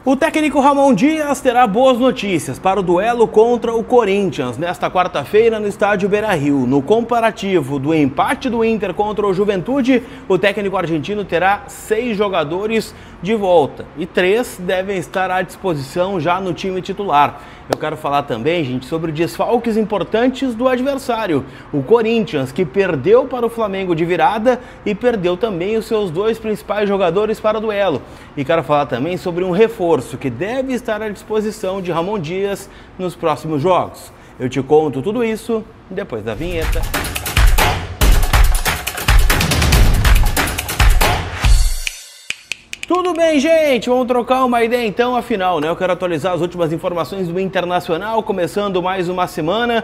O técnico Ramon Dias terá boas notícias para o duelo contra o Corinthians nesta quarta-feira no estádio Beira-Rio. No comparativo do empate do Inter contra o Juventude, o técnico argentino terá 6 jogadores de volta e 3 devem estar à disposição já no time titular. Eu quero falar também, gente, sobre desfalques importantes do adversário. O Corinthians, que perdeu para o Flamengo de virada e perdeu também os seus 2 principais jogadores para o duelo. E quero falar também sobre um reforço que deve estar à disposição de Ramon Dias nos próximos jogos. Eu te conto tudo isso depois da vinheta. Tudo bem, gente? Vamos trocar uma ideia então, afinal, né? Eu quero atualizar as últimas informações do Internacional, começando mais uma semana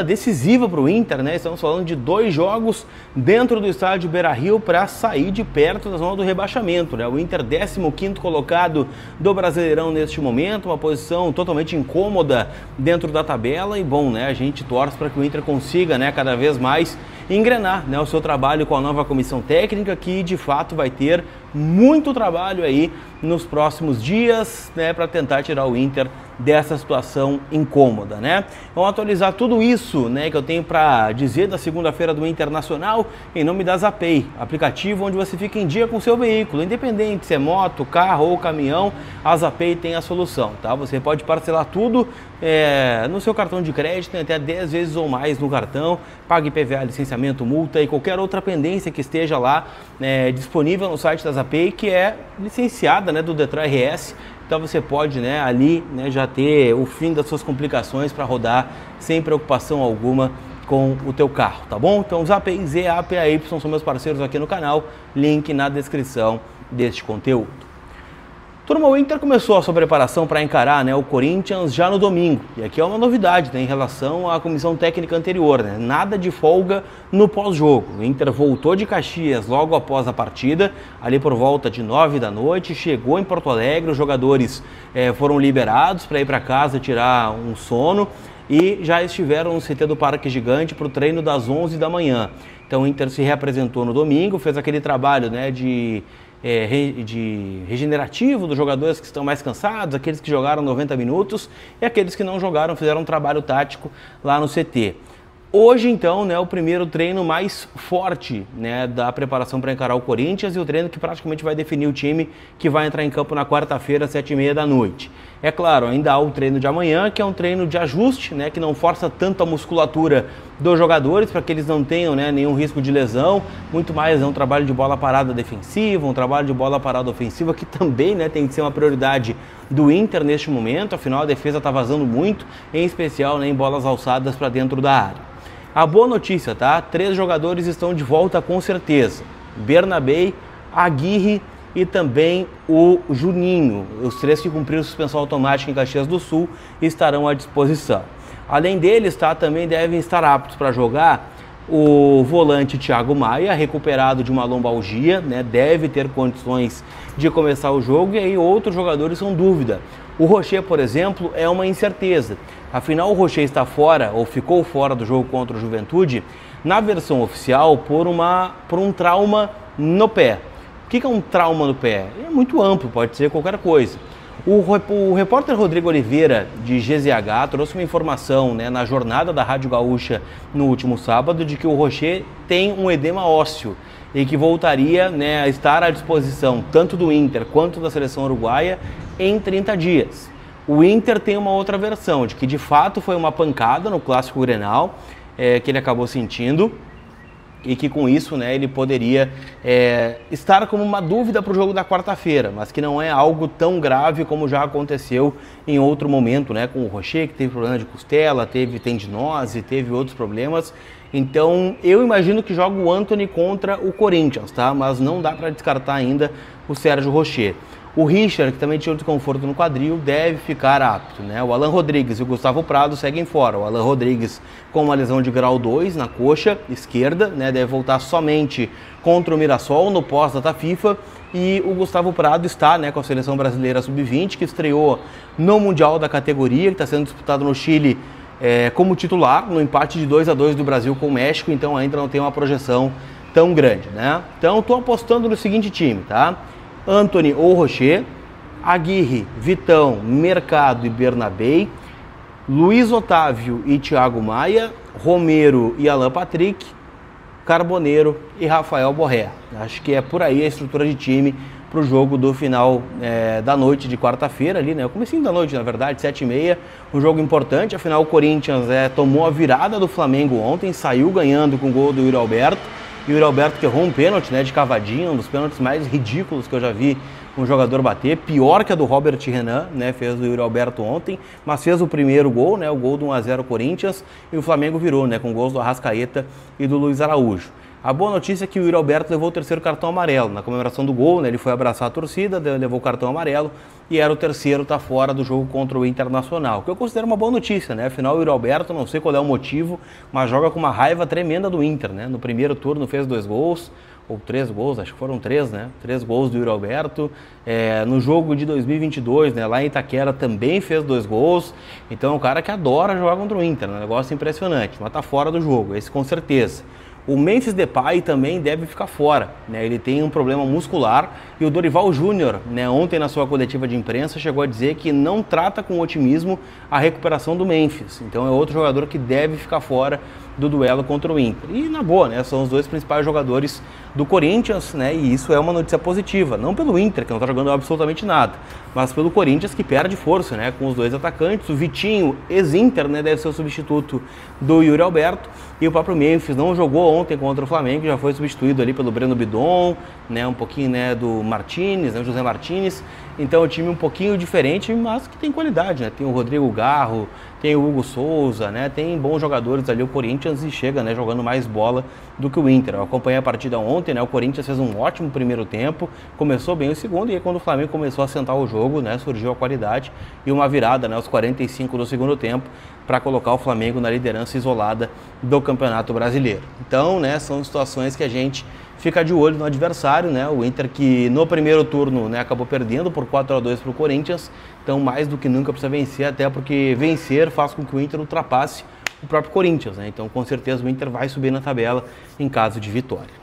decisiva para o Inter, né? Estamos falando de 2 jogos dentro do estádio Beira-Rio para sair de perto da zona do rebaixamento, né? O Inter 15º colocado do Brasileirão neste momento, uma posição totalmente incômoda dentro da tabela e bom, né? A gente torce para que o Inter consiga, né, cada vez mais engrenar, né, o seu trabalho com a nova comissão técnica, que de fato vai ter muito trabalho aí nos próximos dias, né, para tentar tirar o Inter dessa situação incômoda, né? Vamos atualizar tudo isso, né, que eu tenho para dizer da segunda-feira do Internacional em nome da Zapay, aplicativo onde você fica em dia com o seu veículo, independente se é moto, carro ou caminhão, a Zapay tem a solução, tá? Você pode parcelar tudo no seu cartão de crédito, tem até 10 vezes ou mais no cartão, pague IPVA, licenciamento, multa e qualquer outra pendência que esteja lá disponível no site da Zapay, que é licenciada, né, do Detran RS. Então você pode, né, ali, né, já ter o fim das suas complicações para rodar sem preocupação alguma com o teu carro, tá bom? Então Zapay, ZAPAY são meus parceiros aqui no canal, link na descrição deste conteúdo. Turma, o Inter começou a sua preparação para encarar, né, o Corinthians já no domingo. E aqui é uma novidade, né, em relação à comissão técnica anterior, né? Nada de folga no pós-jogo. O Inter voltou de Caxias logo após a partida, ali por volta de 9 da noite, chegou em Porto Alegre, os jogadores foram liberados para ir para casa tirar um sono e já estiveram no CT do Parque Gigante para o treino das 11 da manhã. Então o Inter se reapresentou no domingo, fez aquele trabalho, né, de regenerativo dos jogadores que estão mais cansados, aqueles que jogaram 90 minutos e aqueles que não jogaram, fizeram um trabalho tático lá no CT. Hoje, então, né, o primeiro treino mais forte, né, da preparação para encarar o Corinthians e o treino que praticamente vai definir o time que vai entrar em campo na quarta-feira, às 7h30 da noite. É claro, ainda há o treino de amanhã, que é um treino de ajuste, né, que não força tanto a musculatura dos jogadores, para que eles não tenham, né, nenhum risco de lesão, muito mais é um trabalho de bola parada defensiva, um trabalho de bola parada ofensiva, que também, né, tem que ser uma prioridade do Inter neste momento, afinal a defesa está vazando muito, em especial, né, em bolas alçadas para dentro da área. A boa notícia, tá? 3 jogadores estão de volta com certeza. Bernabei, Aguirre e também o Juninho. Os 3 que cumpriram suspensão automática em Caxias do Sul estarão à disposição. Além deles, tá, também devem estar aptos para jogar o volante Thiago Maia, recuperado de uma lombalgia, né? Deve ter condições de começar o jogo, e aí outros jogadores são dúvida. O Rocher, por exemplo, é uma incerteza. Afinal, o Rocher está fora, ou ficou fora do jogo contra o Juventude, na versão oficial, por um trauma no pé. O que é um trauma no pé? É muito amplo, pode ser qualquer coisa. O repórter Rodrigo Oliveira, de GZH, trouxe uma informação, né, na jornada da Rádio Gaúcha no último sábado, de que o Rocher tem um edema ósseo e que voltaria, né, a estar à disposição tanto do Inter quanto da seleção uruguaia em 30 dias. O Inter tem uma outra versão, de que de fato foi uma pancada no Clássico Grenal, que ele acabou sentindo, e que com isso, né, ele poderia estar como uma dúvida para o jogo da quarta-feira, mas que não é algo tão grave como já aconteceu em outro momento, né, com o Rocher, que teve problema de costela, teve tendinose, teve outros problemas. Então eu imagino que joga o Antony contra o Corinthians, tá? Mas não dá para descartar ainda o Sérgio Rocher. O Richard, que também tinha um desconforto no quadril, deve ficar apto, né? O Alan Rodrigues e o Gustavo Prado seguem fora. O Alan Rodrigues com uma lesão de grau 2 na coxa esquerda, né? Deve voltar somente contra o Mirassol no pós-data FIFA. E o Gustavo Prado está, né, com a seleção brasileira sub-20, que estreou no Mundial da categoria, que está sendo disputado no Chile como titular, no empate de 2-2 do Brasil com o México, então ainda não tem uma projeção tão grande, né? Então estou apostando no seguinte time, tá? Antony ou Rocher, Aguirre, Vitão, Mercado e Bernabei, Luiz Otávio e Thiago Maia, Romero e Alan Patrick, Carboneiro e Rafael Borré. Acho que é por aí a estrutura de time para o jogo do final da noite de quarta-feira ali, né? O comecinho da noite, na verdade, 7h30, um jogo importante. Afinal, o Corinthians tomou a virada do Flamengo ontem, saiu ganhando com o gol do Yuri Alberto. E o Yuri Alberto que errou um pênalti, né, de cavadinha, um dos pênaltis mais ridículos que eu já vi um jogador bater, pior que a do Robert Renan, né, fez o Yuri Alberto ontem, mas fez o primeiro gol, né, o gol do 1-0 Corinthians, e o Flamengo virou, né, com gols do Arrascaeta e do Luiz Araújo. A boa notícia é que o Yuri Alberto levou o terceiro cartão amarelo. Na comemoração do gol, né, ele foi abraçar a torcida, levou o cartão amarelo e era o terceiro, tá fora do jogo contra o Internacional. Que eu considero uma boa notícia, né? Afinal, o Yuri Alberto, não sei qual é o motivo, mas joga com uma raiva tremenda do Inter, né? No primeiro turno fez 2 gols, ou 3 gols, acho que foram 3, né? 3 gols do Yuri Alberto. No jogo de 2022, né, lá em Itaquera, também fez 2 gols. Então é um cara que adora jogar contra o Inter, né? Um negócio impressionante, mas tá fora do jogo, esse com certeza. O Memphis Depay também deve ficar fora, né? Ele tem um problema muscular e o Dorival Júnior, né, ontem na sua coletiva de imprensa chegou a dizer que não trata com otimismo a recuperação do Memphis. Então é outro jogador que deve ficar fora do duelo contra o Inter. E na boa, né, são os 2 principais jogadores do Corinthians, né, e isso é uma notícia positiva, não pelo Inter, que não está jogando absolutamente nada, mas pelo Corinthians, que perde força, né, com os 2 atacantes. O Vitinho, ex-Inter, né, deve ser o substituto do Yuri Alberto, e o próprio Memphis não jogou ontem contra o Flamengo, já foi substituído ali pelo Breno Bidon, né, um pouquinho, né, do Martínez, né, José Martínez. Então é um time um pouquinho diferente, mas que tem qualidade, né? Tem o Rodrigo Garro, tem o Hugo Souza, né? Tem bons jogadores ali, o Corinthians, e chega, né, jogando mais bola do que o Inter. Eu acompanhei a partida ontem, né? O Corinthians fez um ótimo primeiro tempo, começou bem o segundo, e aí quando o Flamengo começou a sentar o jogo, né, surgiu a qualidade e uma virada, né, aos 45 do segundo tempo, para colocar o Flamengo na liderança isolada do Campeonato Brasileiro. Então, né, são situações que a gente fica de olho no adversário, né? O Inter que no primeiro turno, né, acabou perdendo por 4-2 para o Corinthians, então mais do que nunca precisa vencer, até porque vencer faz com que o Inter ultrapasse o próprio Corinthians, né? Então com certeza o Inter vai subir na tabela em caso de vitória.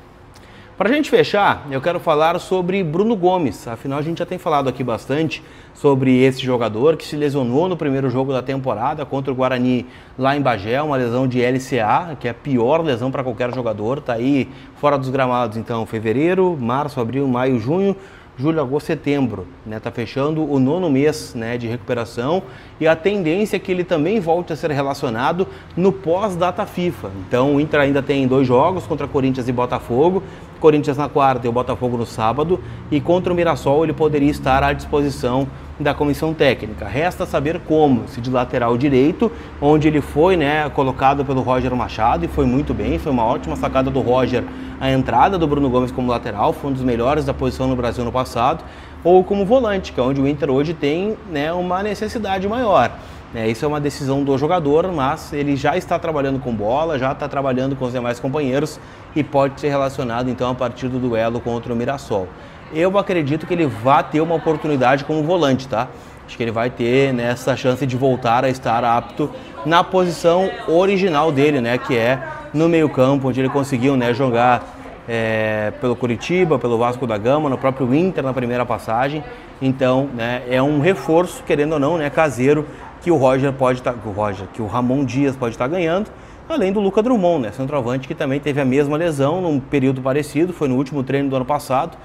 Para a gente fechar, eu quero falar sobre Bruno Gomes. Afinal, a gente já tem falado aqui bastante sobre esse jogador que se lesionou no primeiro jogo da temporada contra o Guarani lá em Bagé, uma lesão de LCA, que é a pior lesão para qualquer jogador. Está aí fora dos gramados, então, fevereiro, março, abril, maio, junho, julho, agosto, setembro, né? Tá fechando o 9º mês, né, de recuperação, e a tendência é que ele também volte a ser relacionado no pós-data FIFA. Então o Inter ainda tem 2 jogos contra Corinthians e Botafogo, Corinthians na quarta e o Botafogo no sábado, e contra o Mirassol ele poderia estar à disposição da comissão técnica. Resta saber como, se de lateral direito, onde ele foi, né, colocado pelo Roger Machado e foi muito bem, foi uma ótima sacada do Roger a entrada do Bruno Gomes como lateral, foi um dos melhores da posição no Brasil no passado, ou como volante, que é onde o Inter hoje tem, né, uma necessidade maior. Isso é uma decisão do jogador, mas ele já está trabalhando com bola, já está trabalhando com os demais companheiros e pode ser relacionado então a partir do duelo contra o Mirassol. Eu acredito que ele vai ter uma oportunidade como volante, tá? Acho que ele vai ter, né, essa chance de voltar a estar apto na posição original dele, né, que é no meio-campo, onde ele conseguiu, né, jogar pelo Curitiba, pelo Vasco da Gama, no próprio Inter na primeira passagem. Então, né, é um reforço, querendo ou não, né, caseiro, que o Roger pode estar, que o Ramon Dias pode estar ganhando, além do Luca Drummond, né, centroavante, que também teve a mesma lesão num período parecido, foi no último treino do ano passado.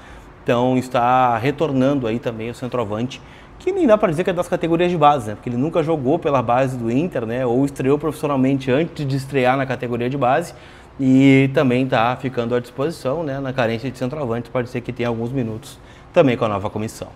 Então está retornando aí também o centroavante, que nem dá para dizer que é das categorias de base, né? Porque ele nunca jogou pela base do Inter, né? Ou estreou profissionalmente antes de estrear na categoria de base, e também está ficando à disposição, né? Na carência de centroavante, pode ser que tenha alguns minutos também com a nova comissão.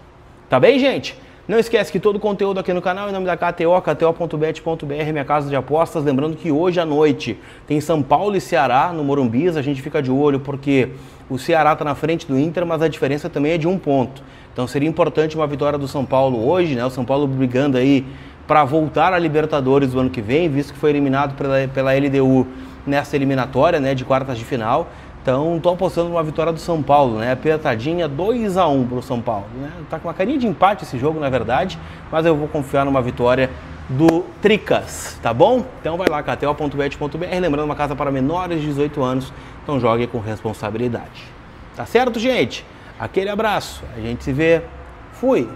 Tá bem, gente? Não esquece que todo o conteúdo aqui no canal, em nome da KTO, kto.bet.br, minha casa de apostas. Lembrando que hoje à noite tem São Paulo e Ceará no Morumbis. A gente fica de olho porque o Ceará está na frente do Inter, mas a diferença também é de 1 ponto. Então seria importante uma vitória do São Paulo hoje, né? O São Paulo brigando aí para voltar à Libertadores do ano que vem, visto que foi eliminado pela LDU nessa eliminatória, né, de quartas de final. Então, estou apostando numa vitória do São Paulo, né? Apertadinha, 2-1 para o São Paulo, né? Tá com uma carinha de empate esse jogo, na verdade, mas eu vou confiar numa vitória do Tricas, tá bom? Então vai lá, kto.bet.br, lembrando, uma casa para menores de 18 anos, então jogue com responsabilidade. Tá certo, gente? Aquele abraço, a gente se vê, fui!